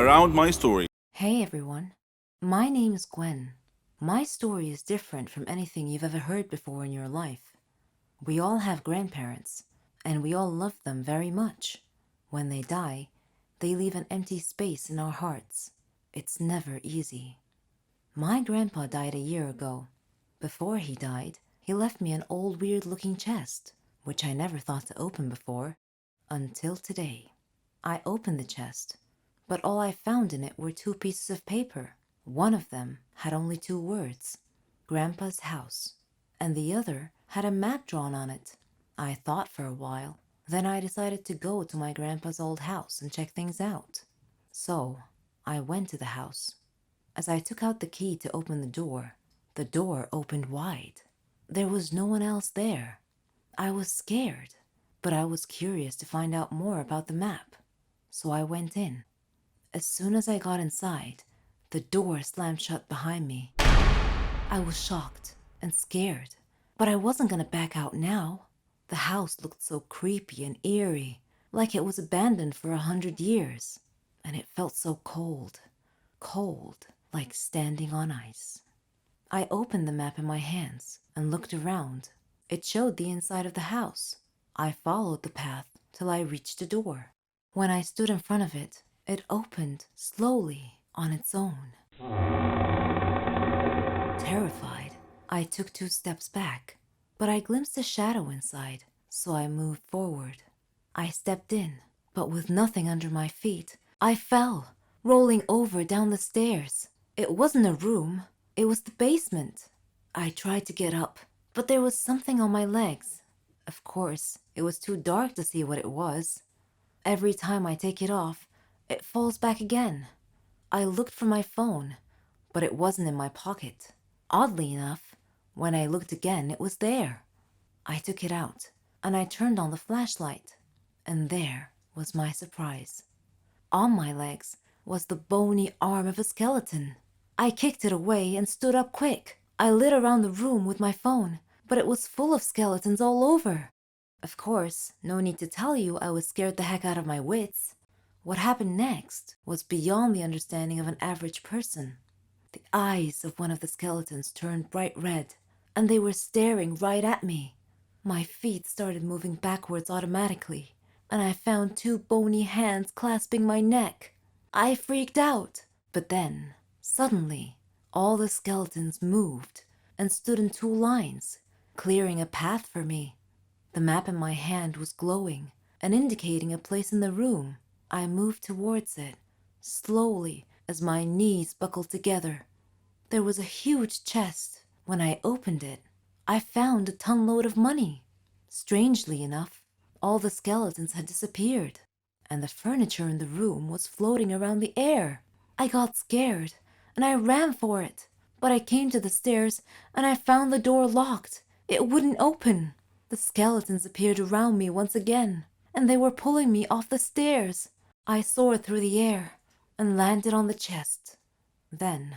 around my story. Hey everyone, my name is Gwen. My story is different from anything you've ever heard before in your life. We all have grandparents, and we all love them very much. When they die, they leave an empty space in our hearts. It's never easy. My grandpa died a year ago. Before he died, he left me an old weird-looking chest, which I never thought to open before, until today. I opened the chest, but all I found in it were 2 pieces of paper. One of them had only 2 words, Grandpa's house, and the other had a map drawn on it. I thought for a while, then I decided to go to my grandpa's old house and check things out. So, I went to the house. As I took out the key to open the door opened wide. There was no one else there. I was scared, but I was curious to find out more about the map. So I went in. As soon as I got inside, the door slammed shut behind me. I was shocked and scared, but I wasn't gonna back out now. The house looked so creepy and eerie, like it was abandoned for 100 years, and it felt so cold, like standing on ice. I opened the map in my hands and looked around. It showed the inside of the house. I followed the path till I reached the door. When I stood in front of it, it opened slowly on its own. Terrified, I took 2 steps back, but I glimpsed a shadow inside, so I moved forward. I stepped in, but with nothing under my feet, I fell, rolling over down the stairs. It wasn't a room, it was the basement. I tried to get up, but there was something on my legs. Of course, it was too dark to see what it was. Every time I take it off, it falls back again. I looked for my phone, but it wasn't in my pocket. Oddly enough, when I looked again, it was there. I took it out, and I turned on the flashlight, and there was my surprise. On my legs was the bony arm of a skeleton. I kicked it away and stood up quick. I lit around the room with my phone, but it was full of skeletons all over. Of course, no need to tell you I was scared the heck out of my wits. What happened next was beyond the understanding of an average person. The eyes of one of the skeletons turned bright red, and they were staring right at me. My feet started moving backwards automatically, and I found 2 bony hands clasping my neck. I freaked out, but then, suddenly, all the skeletons moved and stood in 2 lines, clearing a path for me. The map in my hand was glowing and indicating a place in the room. I moved towards it, slowly, as my knees buckled together. There was a huge chest. When I opened it, I found a ton-load of money. Strangely enough, all the skeletons had disappeared, and the furniture in the room was floating around the air. I got scared, and I ran for it, but I came to the stairs, and I found the door locked. It wouldn't open. The skeletons appeared around me once again, and they were pulling me off the stairs. I soared through the air and landed on the chest. Then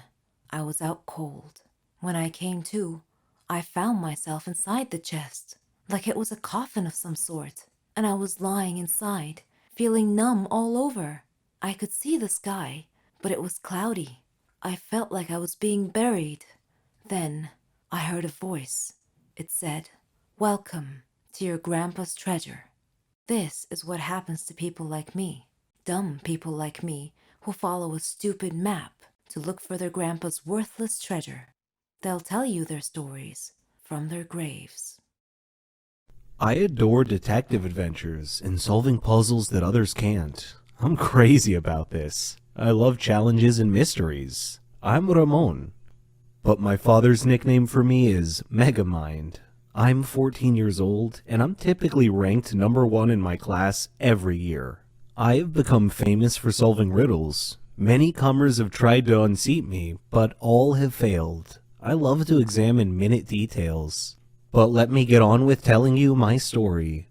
I was out cold. When I came to, I found myself inside the chest, like it was a coffin of some sort, and I was lying inside, feeling numb all over. I could see the sky, but it was cloudy. I felt like I was being buried. Then I heard a voice. It said, "Welcome to your grandpa's treasure." This is what happens to people like me, dumb people like me who follow a stupid map to look for their grandpa's worthless treasure. They'll tell you their stories from their graves. I adore detective adventures and solving puzzles that others can't. I'm crazy about this. I love challenges and mysteries. I'm Ramon, but my father's nickname for me is Megamind. I'm 14 years old, and I'm typically ranked number 1 in my class every year. I have become famous for solving riddles. Many comers have tried to unseat me, but all have failed. I love to examine minute details. But let me get on with telling you my story.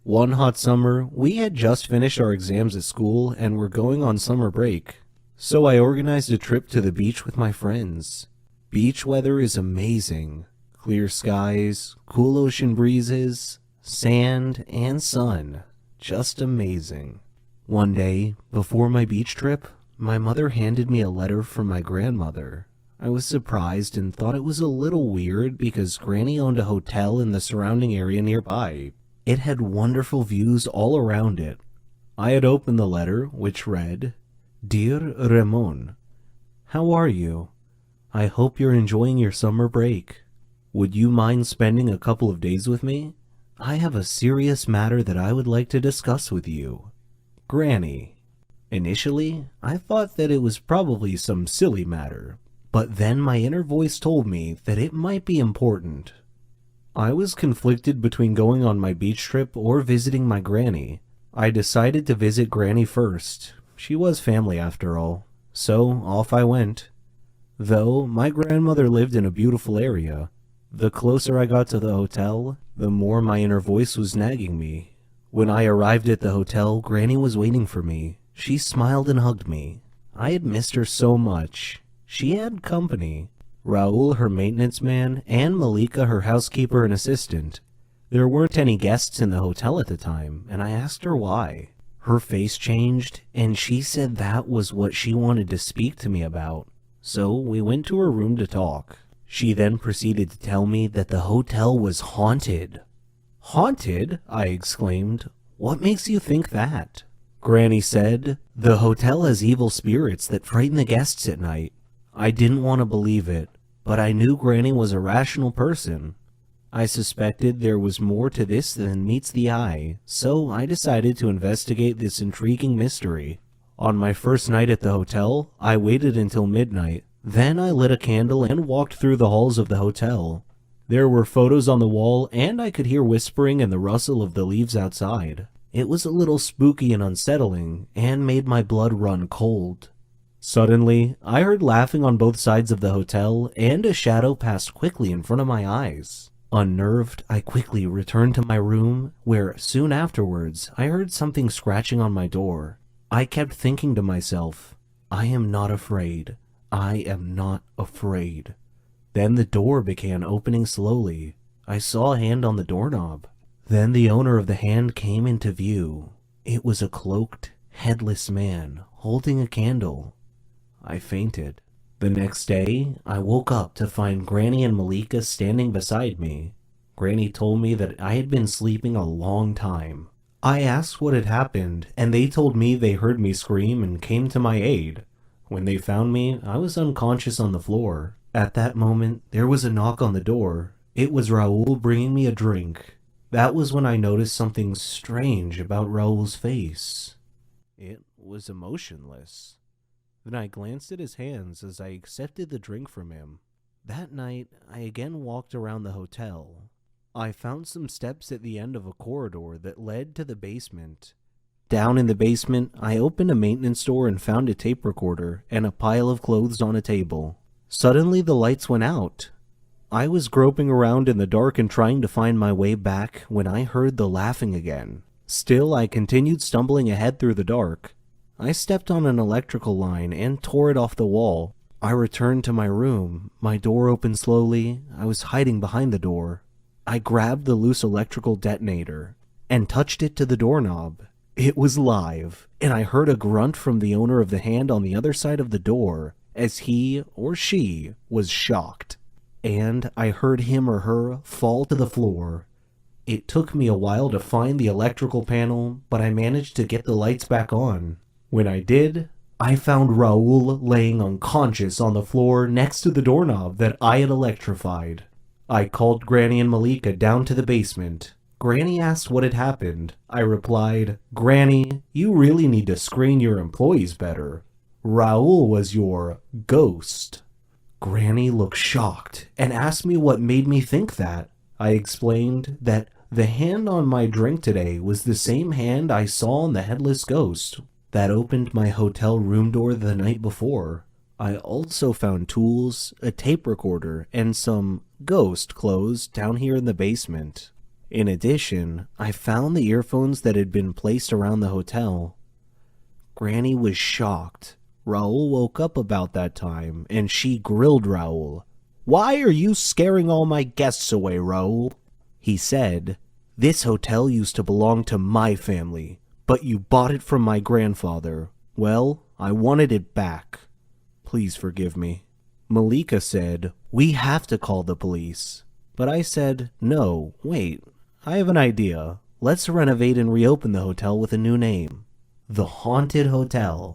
One hot summer, we had just finished our exams at school and were going on summer break. So I organized a trip to the beach with my friends. Beach weather is amazing. Clear skies, cool ocean breezes, sand, and sun. Just amazing. One day, before my beach trip, my mother handed me a letter from my grandmother. I was surprised and thought it was a little weird because Granny owned a hotel in the surrounding area nearby. It had wonderful views all around it. I had opened the letter, which read, "Dear Ramon, how are you? I hope you're enjoying your summer break. Would you mind spending a couple of days with me? I have a serious matter that I would like to discuss with you. Granny." Initially, I thought that it was probably some silly matter, but then my inner voice told me that it might be important. I was conflicted between going on my beach trip or visiting my granny. I decided to visit Granny first. She was family after all, so off I went. Though my grandmother lived in a beautiful area, the closer I got to the hotel, the more my inner voice was nagging me. When I arrived at the hotel, Granny was waiting for me. She smiled and hugged me. I had missed her so much. She had company. Raul, her maintenance man, and Malika, her housekeeper and assistant. There weren't any guests in the hotel at the time, and I asked her why. Her face changed, and she said that was what she wanted to speak to me about. So we went to her room to talk. She then proceeded to tell me that the hotel was haunted. "Haunted?" I exclaimed. "What makes you think that?" Granny said, "The hotel has evil spirits that frighten the guests at night." I didn't want to believe it, but I knew Granny was a rational person. I suspected there was more to this than meets the eye, so I decided to investigate this intriguing mystery. On my first night at the hotel, I waited until midnight. Then I lit a candle and walked through the halls of the hotel. There were photos on the wall, and I could hear whispering and the rustle of the leaves outside. It was a little spooky and unsettling, and made my blood run cold. Suddenly, I heard laughing on both sides of the hotel, and a shadow passed quickly in front of my eyes. Unnerved, I quickly returned to my room, where soon afterwards I heard something scratching on my door. I kept thinking to myself, I am not afraid. I am not afraid. Then the door began opening slowly. I saw a hand on the doorknob. Then the owner of the hand came into view. It was a cloaked, headless man holding a candle. I fainted. The next day, I woke up to find Granny and Malika standing beside me. Granny told me that I had been sleeping a long time. I asked what had happened, and they told me they heard me scream and came to my aid. When they found me, I was unconscious on the floor. At that moment, there was a knock on the door. It was Raul bringing me a drink. That was when I noticed something strange about Raul's face. It was emotionless. Then I glanced at his hands as I accepted the drink from him. That night, I again walked around the hotel. I found some steps at the end of a corridor that led to the basement. Down in the basement, I opened a maintenance door and found a tape recorder and a pile of clothes on a table. Suddenly, the lights went out. I was groping around in the dark and trying to find my way back when I heard the laughing again. Still, I continued stumbling ahead through the dark. I stepped on an electrical line and tore it off the wall. I returned to my room. My door opened slowly. I was hiding behind the door. I grabbed the loose electrical detonator and touched it to the doorknob. It was live, and I heard a grunt from the owner of the hand on the other side of the door as he or she was shocked. And I heard him or her fall to the floor. It took me a while to find the electrical panel, but I managed to get the lights back on. When I did, I found Raul laying unconscious on the floor next to the doorknob that I had electrified. I called Granny and Malika down to the basement. Granny asked what had happened. I replied, "Granny, you really need to screen your employees better. Raul was your ghost." Granny looked shocked and asked me what made me think that. I explained that the hand on my drink today was the same hand I saw on the headless ghost that opened my hotel room door the night before. I also found tools, a tape recorder, and some ghost clothes down here in the basement. In addition, I found the earphones that had been placed around the hotel. Granny was shocked. Raul woke up about that time, and she grilled Raul. "Why are you scaring all my guests away, Raul?" He said, "This hotel used to belong to my family, but you bought it from my grandfather. Well, I wanted it back. Please forgive me. Malika said, we have to call the police. But I said, no, wait, I have an idea. Let's renovate and reopen the hotel with a new name. The Haunted Hotel.